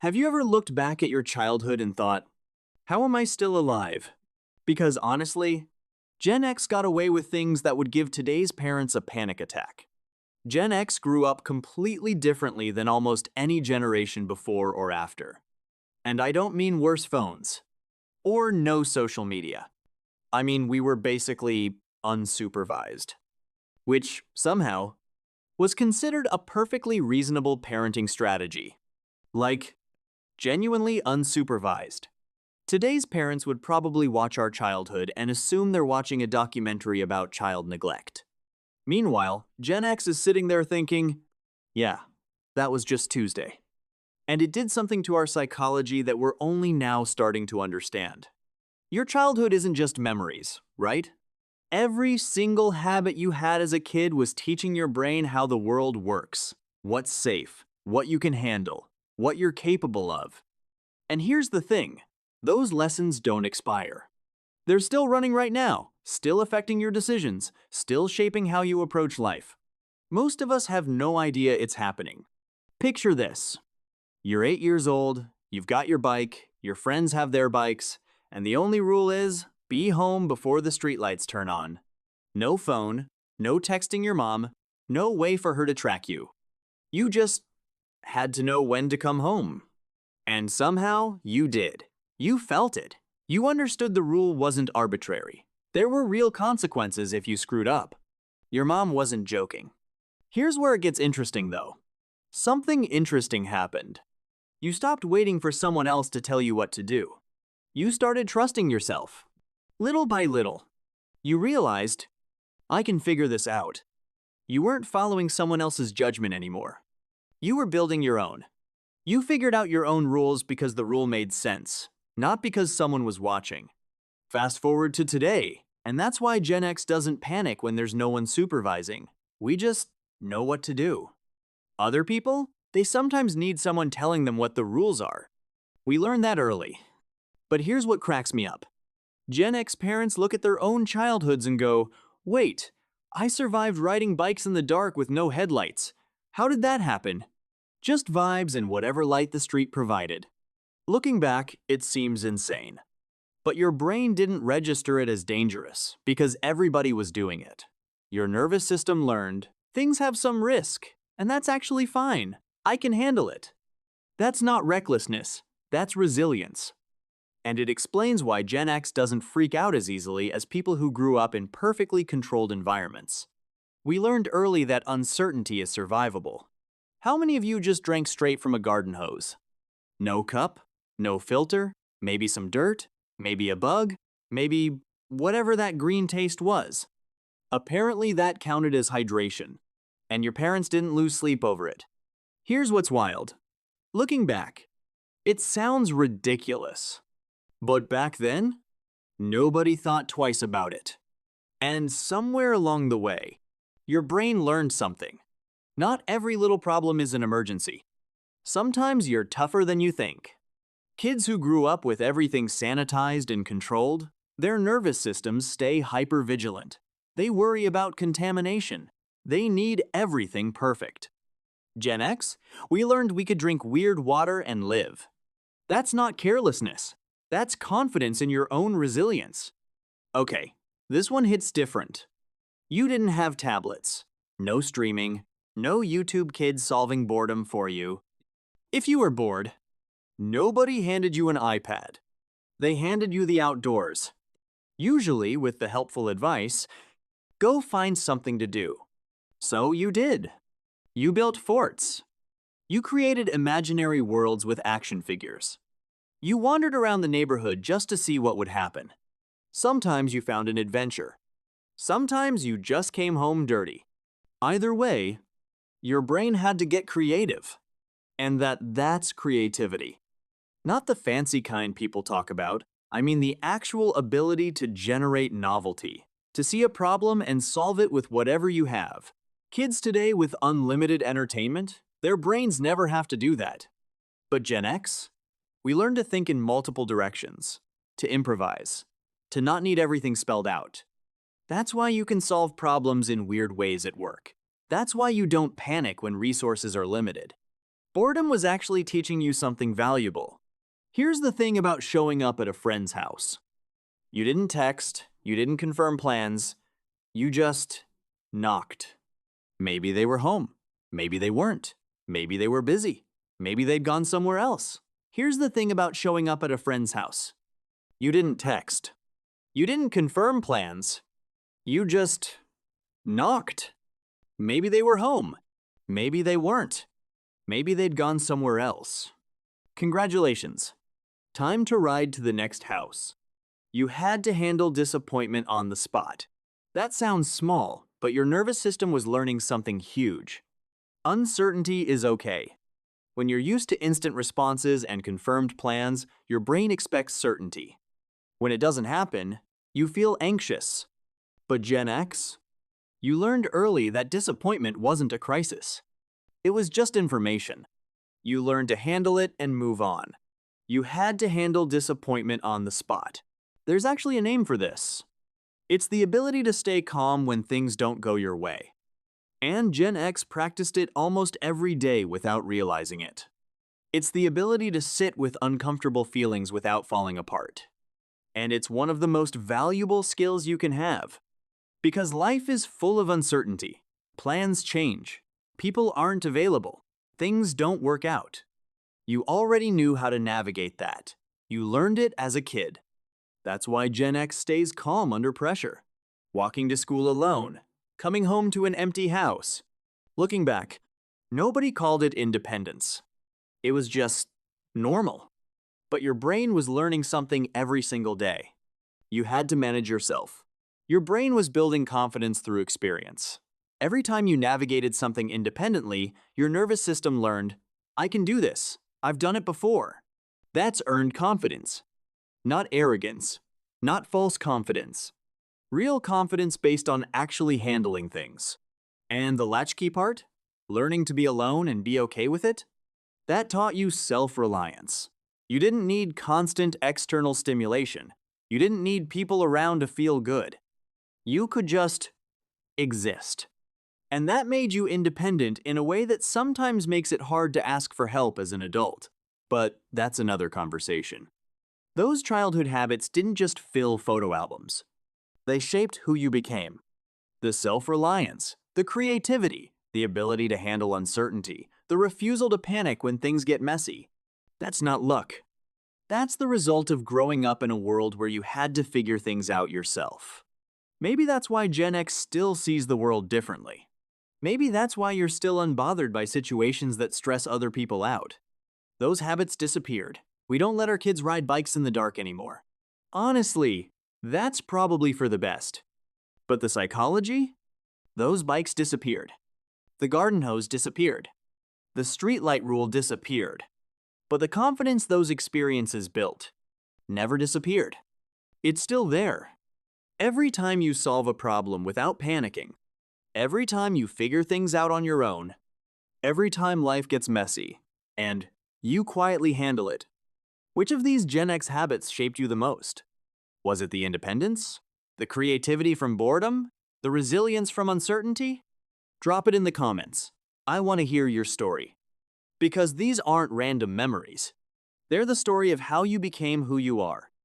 Have you ever looked back at your childhood and thought, how am I still alive? Because honestly, Gen X got away with things that would give today's parents a panic attack. Gen X grew up completely differently than almost any generation before or after. And I don't mean worse phones or no social media. I mean, we were basically unsupervised, which somehow was considered a perfectly reasonable parenting strategy. Like, genuinely unsupervised. Today's parents would probably watch our childhood and assume they're watching a documentary about child neglect. Meanwhile, Gen X is sitting there thinking, yeah, that was just Tuesday. And it did something to our psychology that we're only now starting to understand. Your childhood isn't just memories, right? Every single habit you had as a kid was teaching your brain how the world works, what's safe, what you can handle, what you're capable of. And here's the thing, those lessons don't expire. They're still running right now, still affecting your decisions, still shaping how you approach life. Most of us have no idea it's happening. Picture this. You're 8 years old, you've got your bike, your friends have their bikes, and the only rule is, be home before the streetlights turn on. No phone, no texting your mom, no way for her to track you. You just had to know when to come home. And somehow, you did. You felt it. You understood the rule wasn't arbitrary. There were real consequences if you screwed up. Your mom wasn't joking. Here's where it gets interesting though. Something interesting happened. You stopped waiting for someone else to tell you what to do. You started trusting yourself. Little by little. You realized, I can figure this out. You weren't following someone else's judgment anymore. You were building your own. You figured out your own rules because the rule made sense, not because someone was watching. Fast forward to today, and that's why Gen X doesn't panic when there's no one supervising. We just know what to do. Other people, they sometimes need someone telling them what the rules are. We learned that early. But here's what cracks me up. Gen X parents look at their own childhoods and go, wait, I survived riding bikes in the dark with no headlights. How did that happen? Just vibes and whatever light the street provided. Looking back, it seems insane. But your brain didn't register it as dangerous because everybody was doing it. Your nervous system learned, things have some risk, and that's actually fine. I can handle it. That's not recklessness, that's resilience. And it explains why Gen X doesn't freak out as easily as people who grew up in perfectly controlled environments. We learned early that uncertainty is survivable. How many of you just drank straight from a garden hose? No cup, no filter, maybe some dirt, maybe a bug, maybe whatever that green taste was. Apparently that counted as hydration, and your parents didn't lose sleep over it. Here's what's wild. Looking back, it sounds ridiculous. But back then, nobody thought twice about it. And somewhere along the way, your brain learned something. Not every little problem is an emergency. Sometimes you're tougher than you think. Kids who grew up with everything sanitized and controlled, their nervous systems stay hypervigilant. They worry about contamination. They need everything perfect. Gen X, we learned we could drink weird water and live. That's not carelessness. That's confidence in your own resilience. Okay, this one hits different. You didn't have tablets, no streaming, no YouTube kids solving boredom for you. If you were bored, nobody handed you an iPad. They handed you the outdoors. Usually with the helpful advice, go find something to do. So you did. You built forts. You created imaginary worlds with action figures. You wandered around the neighborhood just to see what would happen. Sometimes you found an adventure. Sometimes you just came home dirty. Either way, your brain had to get creative. And that's creativity. Not the fancy kind people talk about. I mean the actual ability to generate novelty, to see a problem and solve it with whatever you have. Kids today with unlimited entertainment, their brains never have to do that. But Gen X? We learn to think in multiple directions, to improvise, to not need everything spelled out. That's why you can solve problems in weird ways at work. That's why you don't panic when resources are limited. Boredom was actually teaching you something valuable. Here's the thing about showing up at a friend's house. You didn't text, you didn't confirm plans, you just knocked. Maybe they were home, maybe they weren't, maybe they were busy, maybe they'd gone somewhere else. Here's the thing about showing up at a friend's house. You didn't text, you didn't confirm plans, you just knocked. Maybe they were home, maybe they weren't, maybe they'd gone somewhere else. Congratulations. Time to ride to the next house. You had to handle disappointment on the spot. That sounds small, but your nervous system was learning something huge. Uncertainty is okay. When you're used to instant responses and confirmed plans, your brain expects certainty. When it doesn't happen, you feel anxious. But Gen X? You learned early that disappointment wasn't a crisis. It was just information. You learned to handle it and move on. You had to handle disappointment on the spot. There's actually a name for this. It's the ability to stay calm when things don't go your way. And Gen X practiced it almost every day without realizing it. It's the ability to sit with uncomfortable feelings without falling apart. And it's one of the most valuable skills you can have. Because life is full of uncertainty. Plans change. People aren't available. Things don't work out. You already knew how to navigate that. You learned it as a kid. That's why Gen X stays calm under pressure. Walking to school alone, coming home to an empty house. Looking back, nobody called it independence. It was just normal. But your brain was learning something every single day. You had to manage yourself. Your brain was building confidence through experience. Every time you navigated something independently, your nervous system learned, I can do this. I've done it before. That's earned confidence. Not arrogance. Not false confidence. Real confidence based on actually handling things. And the latchkey part? Learning to be alone and be okay with it? That taught you self-reliance. You didn't need constant external stimulation. You didn't need people around to feel good. You could just exist. And that made you independent in a way that sometimes makes it hard to ask for help as an adult. But that's another conversation. Those childhood habits didn't just fill photo albums. They shaped who you became. The self-reliance, the creativity, the ability to handle uncertainty, the refusal to panic when things get messy. That's not luck. That's the result of growing up in a world where you had to figure things out yourself. Maybe that's why Gen X still sees the world differently. Maybe that's why you're still unbothered by situations that stress other people out. Those habits disappeared. We don't let our kids ride bikes in the dark anymore. Honestly, that's probably for the best. But the psychology? Those bikes disappeared. The garden hose disappeared. The streetlight rule disappeared. But the confidence those experiences built never disappeared. It's still there. Every time you solve a problem without panicking, every time you figure things out on your own, every time life gets messy, and you quietly handle it. Which of these Gen X habits shaped you the most? Was it the independence? The creativity from boredom? The resilience from uncertainty? Drop it in the comments. I want to hear your story. Because these aren't random memories. They're the story of how you became who you are.